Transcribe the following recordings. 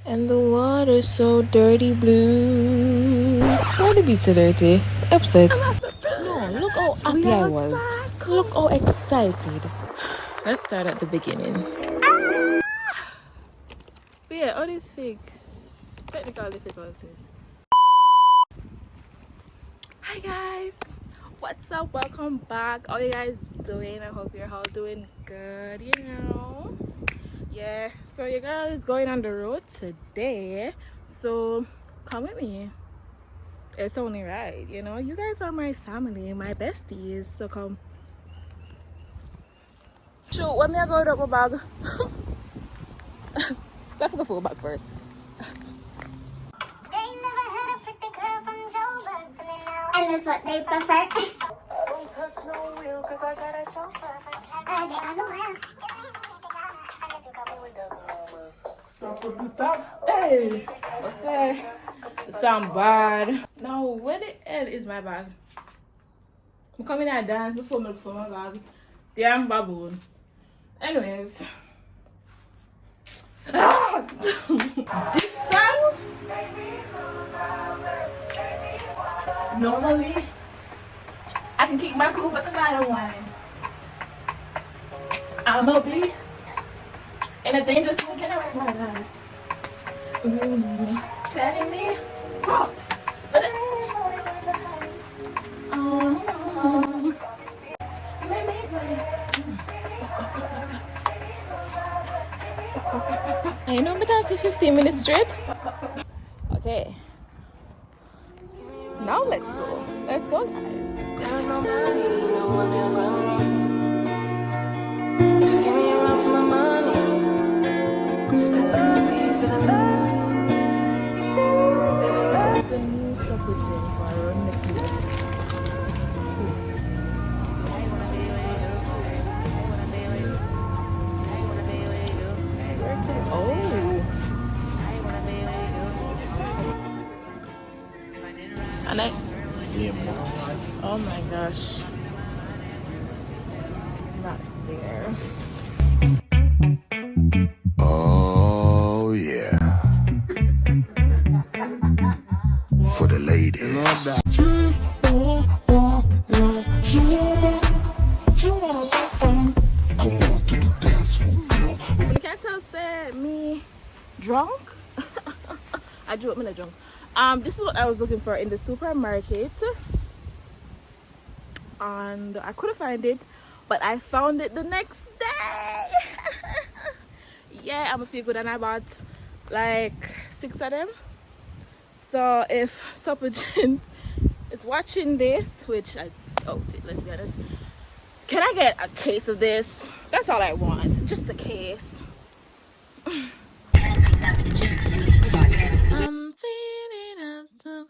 And the water's so dirty blue. Why the beach so dirty? Upset. No, look how happy I was. Look how excited. Let's start at the beginning. But yeah, all these fixed. Technical difficulties. Hi guys, what's up? Welcome back. How you guys doing? I hope you're all doing good, Yeah, so your girl is going on the road today. So come with me. It's only right, You guys are my family, my besties. So come. Shoot, when me I go up my bag. Let's go for a bag first. They never had a pretty girl from Joburg, so they know. And that's what they prefer. I don't touch no wheel, cause I got a chauffeur. They are the world. Stop at the top. Hey, what's that? Sound bad. Now, where the hell is my bag? I'm coming out dance before me look for my bag. Damn baboon. Anyways. This song? Normally, I can keep my cool, but tonight I'm whining. I'm a be in a dangerous zone. Can I write my life? Telling me. Oh. I know, but that's 15 minutes straight. Okay. Now let's go. Let's go, guys. There's nobody, no one ever. She gave me a run for my money. She love me for the love. It's the new supper drink by Ron Nicholas. Oh. And I. Oh my gosh. It's not there. Oh yeah. For the ladies. You can't tell say me drunk. I drew up me drunk. This is what I was looking for in the supermarket. And I couldn't find it, but I found it the next day. Yeah, I'm a feel good and I bought like 6 of them. So if Supagent is watching this, which I doubt it, let's be honest, can I get a case of this? That's all I want, just a case. I'm feeling up to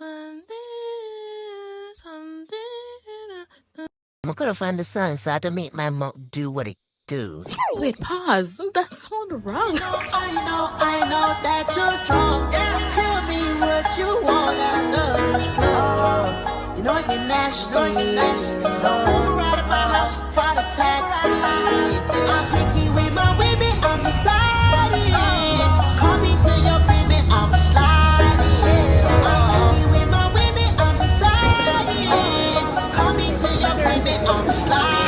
I couldn't find the song, so I had to make my mouth do what it do. Wait, pause. That sounded wrong. I know that you're drunk. Tell me what you want, I know you're strong. You know you're nasty. Don't ride at my house, try to taxi. I'm picky with my women, I'm deciding. Call me to your crib and I'm sliding. I'm picky with my women, I'm deciding. Call me to your crib and I'm sliding.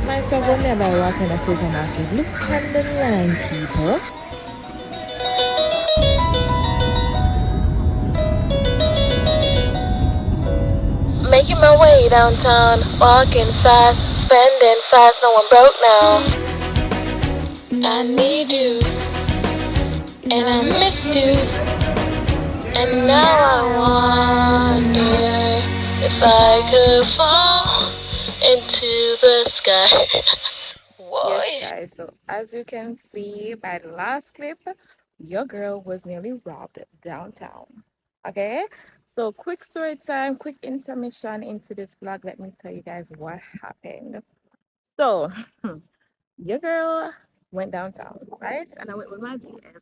Myself when me buy water in a supermarket. Look on the line, people. Making my way downtown, walking fast, spending fast. No, I'm broke now. I need you, and I miss you, and now I wonder if I could fall into the sky. Whoa. Yes, guys, so as you can see by the last clip, your girl was nearly robbed downtown. Okay, so quick story time, quick intermission into this vlog. Let me tell you guys what happened. So your girl went downtown, right? And I went with my BF.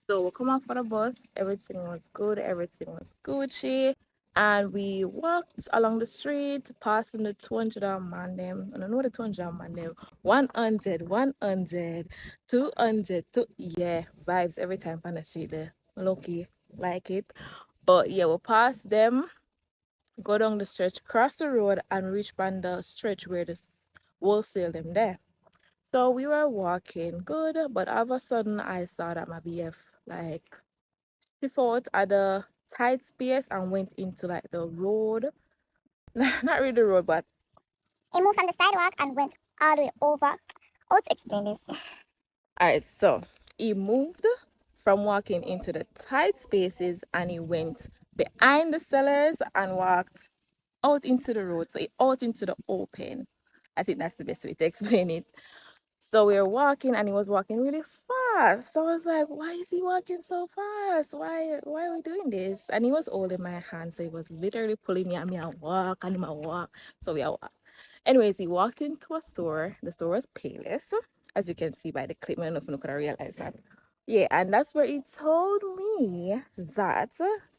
So we come off for the bus, everything was good, everything was Gucci. And we walked along the street, passing the 200 man them. I don't know the 200 man them. 100, 100, 200, yeah, vibes every time on the street there. Lucky, like it. But yeah, we pass them, go down the stretch, cross the road, and reach on the stretch where the wholesale them there. So we were walking good, but all of a sudden I saw that my BF like she fought at the tight space and went into like the road. Not really the road, but It moved from the sidewalk and went all the way over. How to explain this? alright, so he moved from walking into the tight spaces and he went behind the sellers and walked out into the road. So he out into the open. I think that's the best way to explain it. So we were walking and he was walking really fast. So I was like, why is he walking so fast? Why are we doing this? And he was holding my hand. So he was literally pulling me and me and walk and him and walk. So we are walk. Anyways, he walked into a store. The store was Payless, as you can see by the clip. I don't know if you could realize that. Yeah, and that's where he told me that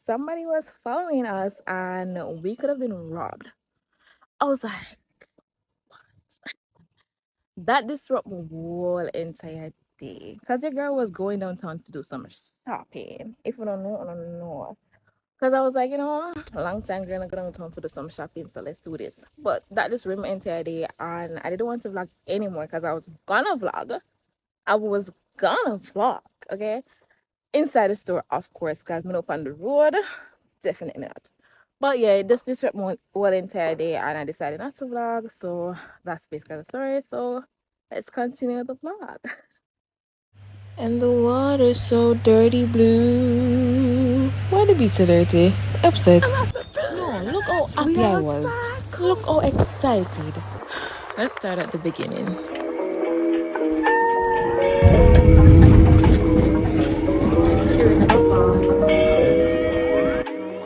somebody was following us and we could have been robbed. I was like, that disrupted my whole entire day. Because your girl was going downtown to do some shopping. If you don't know, I don't know. Because I was like, you know, a long time girl, I'm going to go downtown to do some shopping, so let's do this. But that just ruined my entire day, and I didn't want to vlog anymore because I was gonna vlog. Okay? Inside the store, of course, because I'm up on the road. Definitely not. But yeah, it just disrupted my whole entire day, and I decided not to vlog. So that's basically the story. So let's continue the vlog. And the water's so dirty blue. Why the beach so dirty? Upset. No, look how happy I was. Look how excited. Let's start at the beginning.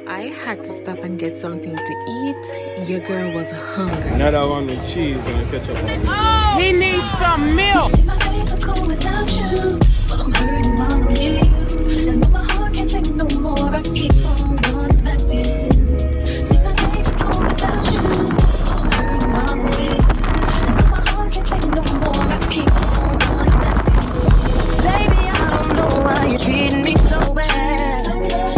I had to stop and get something to eat. Your girl was hungry. Another one with cheese and ketchup on it. Oh, he needs some milk. See, my days are cold without you, but I'm hurting while I'm near you. And though my heart can't take no more, I keep on running back to you. See, my days are cold without you, but I'm hurting while I'm near you. And though my heart can't take no more, I keep on running back to you. Baby, I don't know why you're treating me so bad.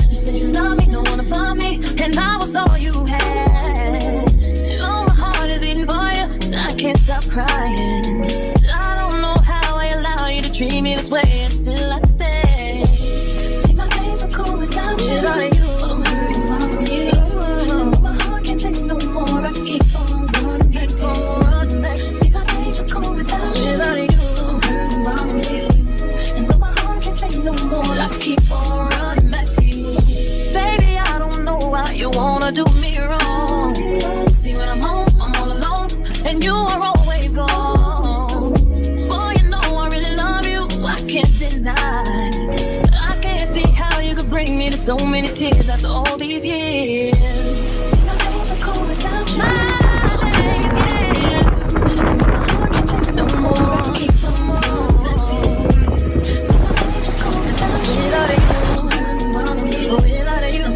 You said you love me, don't wanna find me, and I was all you had. And all my heart is beating for you, I can't stop crying. I don't know how I allow you to treat me this way, and still I stay. See, my days are cold without you, but I'm hurting while I'm near you. And my heart can't take no more, I keep on running back to you. See, my days are cold without you, but I'm hurting while I'm near you. And my heart can't take no more, I keep on running back to you. Baby, I don't know why you wanna do me wrong. See, when I'm home, I'm all alone, and you are always gone. Boy, you know I really love you, I can't deny. I can't see how you could bring me to so many tears after all these years. See, my days are cold without you. My days, yeah. My heart can't take no more, I keep on running back to you. See, my days are cold without you. Without you, without you,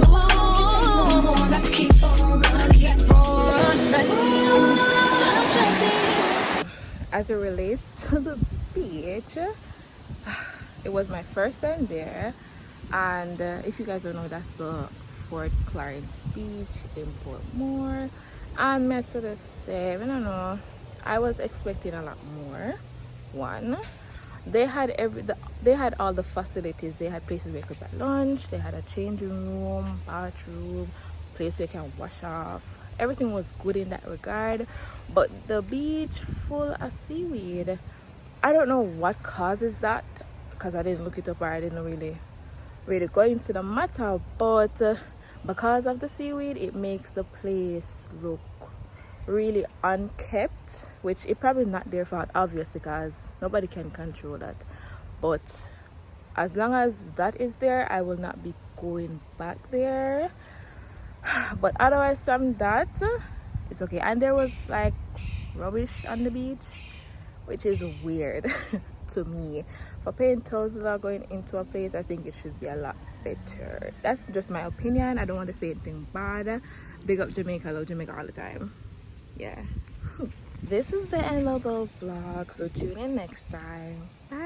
I keep on running back to you. As it relates to the beach, it was my first time there, and if you guys don't know, that's the Fort Clarence Beach in Portmore. And met to the same, I don't know, I was expecting a lot more. One, they had they had all the facilities. They had places where you could buy lunch, they had a changing room, bathroom, place where you can wash off. Everything was good in that regard, but the beach full of seaweed. I don't know what causes that, because I didn't look it up, or I didn't really go into the matter, but because of the seaweed, it makes the place look really unkept, which it probably not their fault, obviously, because nobody can control that. But as long as that is there, I will not be going back there. But otherwise from that, it's okay. And there was like rubbish on the beach, which is weird to me. For paying $1,000 going into a place, I think it should be a lot better. That's just my opinion. I don't want to say anything bad. Big up Jamaica, I love Jamaica all the time. Yeah. This is the end of the vlog, so tune in next time. Bye.